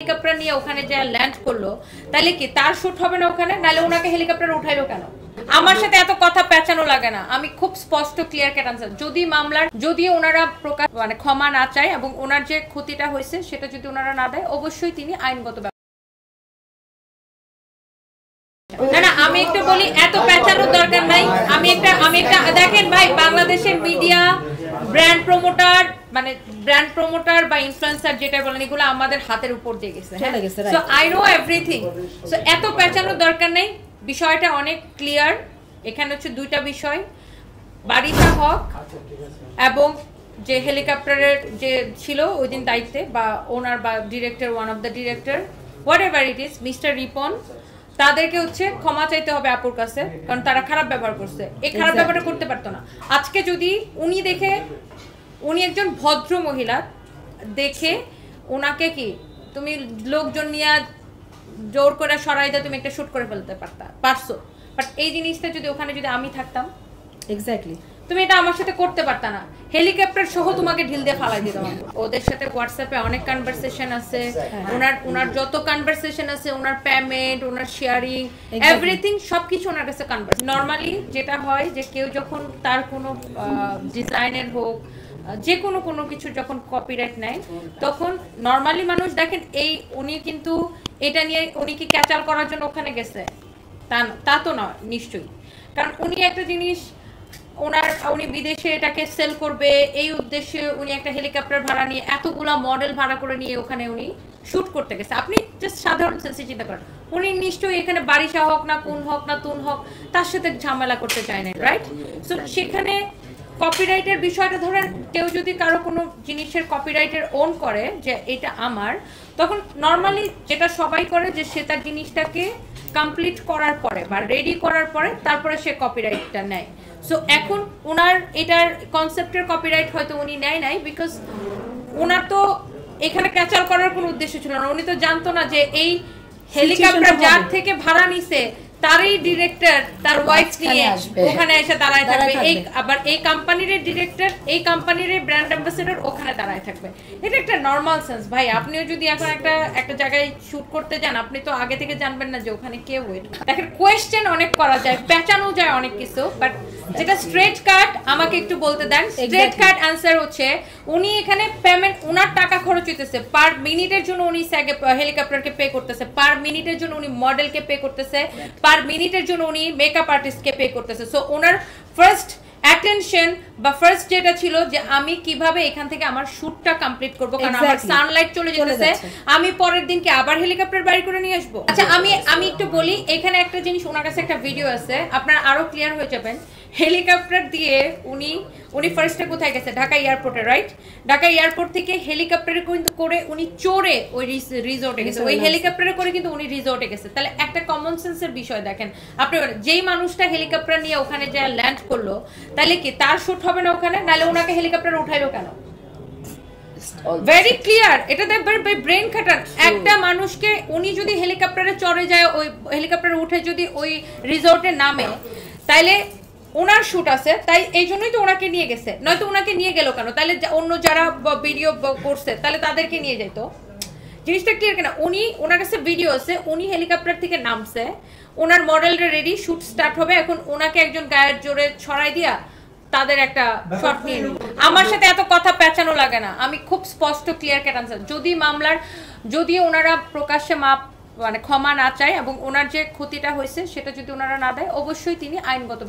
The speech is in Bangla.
হেলিকপ্টার নিয়ে ওখানে যে ল্যান্ড করলো তাহলে কি তার শুট হবে না ওখানে, নাহলে ওনাকে হেলিকপ্টার উঠাইলো কেন? আমার সাথে এত কথা পেঁচানো লাগে না, আমি খুব স্পষ্ট ক্লিয়ার কাট আনসার। যদি মামলার যদি ওনারা প্রকাশ ক্ষমা না চায় এবং ওনার যে ক্ষতিটা হয়েছে সেটা যদি ওনারা না দেয়, অবশ্যই তিনি আইনগত না আমি একটু বলি, এত পেঁচানোর দরকার নাই। আমি একটা দেখেন ভাই, বাংলাদেশের মিডিয়া ব্র্যান্ড প্রমোটার বা ইনফ্লুয়েন্সার যেটা বলেন, এগুলো আমাদের হাতের উপর দিয়ে গেছে। So I know everything. So এত পেঁচানোর দরকার নেই, বিষয়টা অনেক ক্লিয়ার। এখানে হচ্ছে দুইটা বিষয়, বারিশা হক এবং যে হেলিকপ্টারের যে ছিল ওই দিন দায়িত্বে বা ওনার বা director, one of the director, what ever it is, mister Ripon, তাদেরকে হচ্ছে ক্ষমা চাইতে হবে আপুর কাছে, কারণ তারা খারাপ ব্যবহার করছে। এই খারাপ ব্যবহারটা করতে পারতো না। আজকে যদি উনি একজন ভদ্র মহিলা দেখে ওনাকে কি তুমি লোকজন নিয়ে জোর করে সরাই দিয়ে তুমি একটা শুট করে ফেলতে পারছো, বাট এই জিনিসটা যদি ওখানে যদি আমি থাকতাম, এক্স্যাক্টলি তুমি এটা আমার সাথে করতে পারতা না। হেলিকপ্টার সহ তোমাকে ঢিল দিয়ে ফালাই দিতাম। ওদের সাথে হোয়াটসঅ্যাপে অনেক কনভারসেশন আছে, ওনার যত কনভারসেশন আছে, ওনার পেমেন্ট, ওনার শেয়ারিং, এভরিথিং সবকিছু ওনার কাছে কনভারস। নর্মালি যেটা হয় যে কেউ যখন তার কোনো ডিজাইনের হোক যে কোনো কিছু যখন কপিরাইট নেয়, তখন নর্মালি মানুষ দেখেন উনি কিন্তু এটা নিয়ে উনি কি ক্যাচাল করার জন্য ওখানে গেছে তা তো না নিশ্চয়ই, কারণ উনি একটা জিনিস উনি বিদেশে এটাকে সেল করবে এই উদ্দেশ্যে উনি একটা হেলিকপ্টার ভাড়া নিয়ে এতগুলা মডেল ভাড়া করে নিয়ে ওখানে উনি শুট করতে গেছে। আপনি জাস্ট সাধারণ সেন্সে চিন্তা করেন, উনি নিশ্চয়ই এখানে বারিশা হক না কোন হক না তুন হক তার সাথে ঝামেলা করতে চায় না, রাইট? সো সেখানে কপিরাইটের বিষয়টা ধরেন, কেউ যদি কারো কোনো জিনিসের কপিরাইটের ওন করে যে এটা আমার, তখন নর্মালি যেটা সবাই করে যে সে তার জিনিসটাকে কমপ্লিট করার পরে বা রেডি করার পরে তারপরে সে কপিরাইটটা নেয়। সো এখন ওনার এটার কনসেপ্টের কপিরাইট হয়তো উনি নেয় নাই, বিকজ ওনার তো এখানে ক্যাচাল করার কোনো উদ্দেশ্য ছিল না। উনি তো জানতো না যে এই হেলিকপ্টার যার থেকে ভাড়া নিছে তারই ডিরেক্টর তার ওয়াইফ নিয়ে ওখানে এসে দাঁড়ায় থাকবে, আবার এই কোম্পানির ডিরেক্টর, এই কোম্পানির ব্র্যান্ড অ্যাম্বাসেডর ওখানে দাঁড়ায় থাকবে। এটা একটা নর্মাল সেন্স ভাই। আপনিও যদি এখন একটা জায়গায় শুট করতে যান, আপনি তো আগে থেকে জানবেন না যে ওখানে কে ওয়েট। দেখেন কোয়েশ্চেন অনেক করা যায়, পেঁচানো যায় অনেক কিছু, বাট যেটা স্ট্রেট কাট আমাকে একটু বলতে দেন। স্ট্রেট কাট অ্যান্সার হচ্ছে উনি এখানে পেমেন্ট, ওনার টাকা খরচ হইতেছে পার মিনিটের জন্য, উনি হেলিকপ্টারকে পে করতেছে পার মিনিটের জন্য, উনি মডেলকে পে করতেছে পার মিনিটের জন্য, উনি মেকআপ আর্টিস্টকে পে করতেছে। সো ওনার ফার্স্ট অ্যাটেনশন বা ফার্স্ট যেটা ছিল যে আমি কিভাবে এখান থেকে আমার শুটটা কমপ্লিট করব, কারণ আমার সানলাইট চলে যেতেছে, আমি পরের দিনকে আবার হেলিকপ্টার বাড়ি করে নিয়ে আসবো। আচ্ছা আমি একটু বলি, এখানে একটা জিনিস, ওনার কাছে একটা ভিডিও আছে, আপনারা আরো ক্লিয়ার হয়ে যাবেন। হেলিকপ্টার দিয়ে উনি ফার্স্টে কোথায় গেছে? ঢাকা এয়ারপোর্টে, রাইট? ঢাকা এয়ারপোর্ট থেকে হেলিকপ্টারে কিন্তু করে উনি চড়ে ওই রিসোর্টে গেছে, ওই হেলিকপ্টারে করে কিন্তু উনি রিসোর্টে গেছে। তাহলে একটা কমন সেন্সের বিষয় দেখেন আপনি, যেই মানুষটা হেলিকপ্টার নিয়ে ওখানে যে ল্যান্ড করলো তাহলে কি তার শুট হবে না ওখানে, নাহলে ওনাকে হেলিকপ্টার উঠাইলো কেন? ভেরি ক্লিয়ার, এটা ব্রেন খাটান। একটা মানুষকে উনি যদি হেলিকপ্টারে চড়ে যায়, ওই হেলিকপ্টারে উঠে যদি ওই রিসোর্টে নামে, তাইলে ওনার শুট আছে, তাই এই জন্যই তো ওনাকে নিয়ে গেছে। নয়তো ওনাকে নিয়ে গেল কেন? তাহলে অন্য যারা ভিডিও করছে তাহলে তাদেরকে নিয়ে যেত। জিনিসটা ক্লিয়ার কেনা? ওনার কাছে ভিডিও আছে, উনি হেলিকপ্টার থেকে নামছে, ওনার মডেলটা রেডি, শুট স্টার্ট হবে, এখন ওনাকে একজন গায়ের জোরে ছড়াই দিয়া তাদের একটা শট নিয়ে নিল। আমার সাথে এত কথা পেঁচানো লাগে না, আমি খুব স্পষ্ট ক্লিয়ার কাট আনসার। যদি ওনারা প্রকাশ্যে ক্ষমা না চায় এবং ওনার যে ক্ষতিটা হয়েছে সেটা যদি ওনারা না দেয়, অবশ্যই তিনি আইনগত